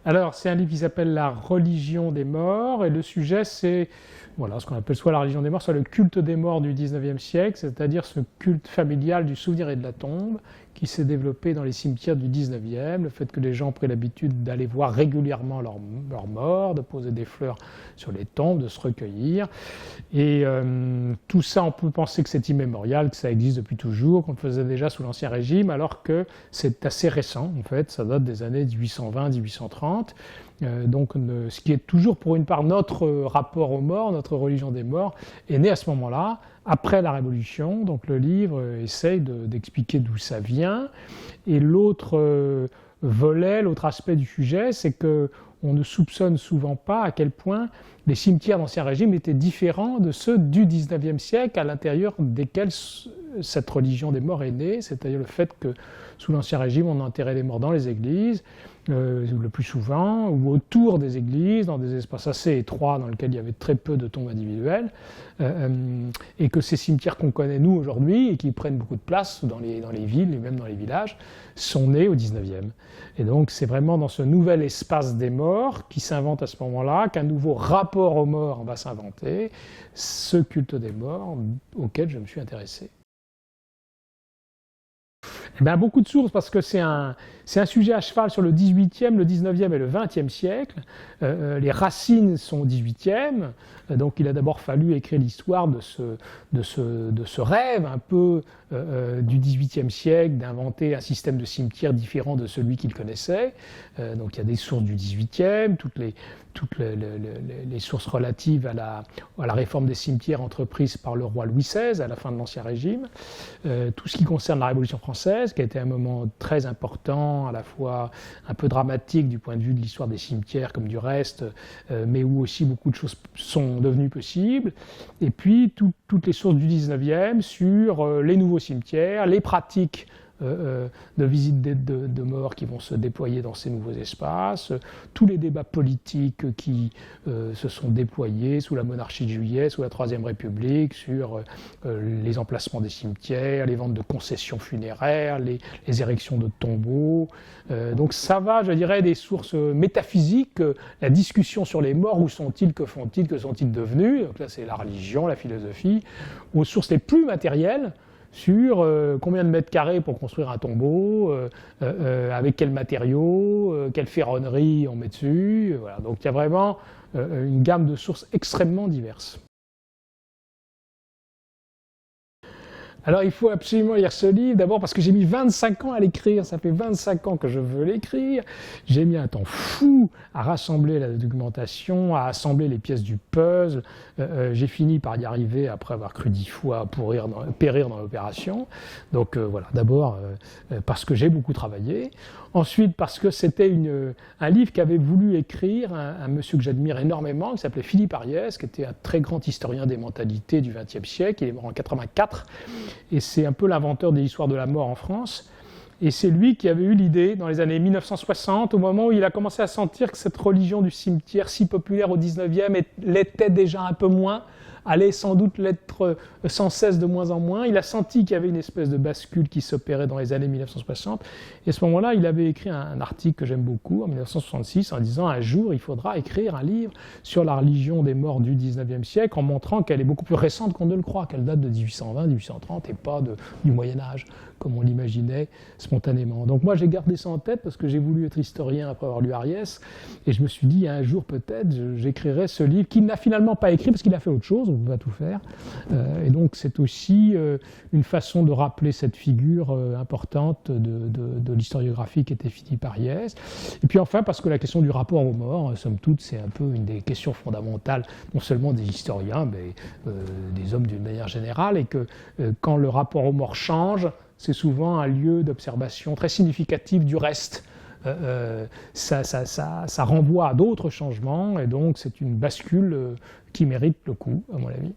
Alors, c'est un livre qui s'appelle La religion des morts, et le sujet, c'est voilà, ce qu'on appelle soit la religion des morts, soit le culte des morts du XIXe siècle, c'est-à-dire ce culte familial du souvenir et de la tombe qui s'est développé dans les cimetières du XIXe, le fait que les gens ont pris l'habitude d'aller voir régulièrement leurs morts, de poser des fleurs sur les tombes, de se recueillir. Et tout ça, on peut penser que c'est immémorial, que ça existe depuis toujours, qu'on le faisait déjà sous l'Ancien Régime, alors que c'est assez récent, en fait, ça date des années 1820-1830. Donc, ce qui est toujours pour une part notre rapport aux morts, notre religion des morts, est né à ce moment-là, après la Révolution. Donc le livre essaye d'expliquer d'où ça vient. Et l'autre volet, l'autre aspect du sujet, c'est qu'on ne soupçonne souvent pas à quel point les cimetières d'Ancien Régime étaient différents de ceux du XIXe siècle, à l'intérieur desquels cette religion des morts est née, c'est-à-dire le fait que sous l'Ancien Régime, on enterrait les morts dans les églises, le plus souvent, ou autour des églises, dans des espaces assez étroits dans lesquels il y avait très peu de tombes individuelles, et que ces cimetières qu'on connaît nous aujourd'hui, et qui prennent beaucoup de place dans les villes et même dans les villages, sont nés au XIXe. Et donc c'est vraiment dans ce nouvel espace des morts qui s'invente à ce moment-là, qu'un nouveau rapport aux morts va s'inventer, ce culte des morts auquel je me suis intéressé. Eh bien, beaucoup de sources, parce que c'est un sujet à cheval sur le XVIIIe, le XIXe et le XXe siècle. Les racines sont au XVIIIe, donc il a d'abord fallu écrire l'histoire de ce rêve un peu du XVIIIe siècle, d'inventer un système de cimetière différent de celui qu'il connaissait. Donc il y a des sources du XVIIIe, toutes les sources relatives à la réforme des cimetières entreprise par le roi Louis XVI à la fin de l'Ancien Régime, tout ce qui concerne la Révolution française, qui a été un moment très important, à la fois un peu dramatique du point de vue de l'histoire des cimetières comme du reste, mais où aussi beaucoup de choses sont devenues possibles, et puis toutes les sources du XIXe sur les nouveaux cimetières, les pratiques de visites de morts qui vont se déployer dans ces nouveaux espaces, tous les débats politiques qui se sont déployés sous la monarchie de Juillet, sous la Troisième République, sur les emplacements des cimetières, les ventes de concessions funéraires, les érections de tombeaux. Donc ça va, je dirais, des sources métaphysiques, la discussion sur les morts, où sont-ils, que font-ils, que sont-ils devenus, donc là c'est la religion, la philosophie, aux sources les plus matérielles, sur combien de mètres carrés pour construire un tombeau, avec quels matériaux, quelle ferronnerie on met dessus. Voilà. Donc il y a vraiment une gamme de sources extrêmement diverses. Alors il faut absolument lire ce livre, d'abord parce que j'ai mis 25 ans à l'écrire, ça fait 25 ans que je veux l'écrire, j'ai mis un temps fou à rassembler la documentation, à assembler les pièces du puzzle, j'ai fini par y arriver après avoir cru 10 fois périr dans l'opération. Donc voilà, d'abord parce que j'ai beaucoup travaillé, ensuite parce que c'était un livre qu'avait voulu écrire un monsieur que j'admire énormément, qui s'appelait Philippe Ariès, qui était un très grand historien des mentalités du XXe siècle, il est mort en 84, et c'est un peu l'inventeur de l'histoire de la mort en France. Et c'est lui qui avait eu l'idée, dans les années 1960, au moment où il a commencé à sentir que cette religion du cimetière, si populaire au XIXe, l'était déjà un peu moins, allait sans doute l'être sans cesse de moins en moins. Il a senti qu'il y avait une espèce de bascule qui s'opérait dans les années 1960. Et à ce moment-là, il avait écrit un article que j'aime beaucoup, en 1966, en disant « Un jour, il faudra écrire un livre sur la religion des morts du XIXe siècle, en montrant qu'elle est beaucoup plus récente qu'on ne le croit, qu'elle date de 1820, 1830, et pas du Moyen-Âge, comme on l'imaginait spontanément. » Donc moi, j'ai gardé ça en tête, parce que j'ai voulu être historien après avoir lu Ariès, et je me suis dit, un jour peut-être, j'écrirai ce livre, qu'il n'a finalement pas écrit, parce qu'il a fait autre chose, on va tout faire. Et donc c'est aussi une façon de rappeler cette figure importante de l'historiographie qui était Philippe Ariès. Et puis enfin parce que la question du rapport aux morts, somme toute, c'est un peu une des questions fondamentales, non seulement des historiens, mais des hommes d'une manière générale, et que quand le rapport aux morts change, c'est souvent un lieu d'observation très significatif du reste. Ça renvoie à d'autres changements, et donc c'est une bascule qui mérite le coup, à mon avis.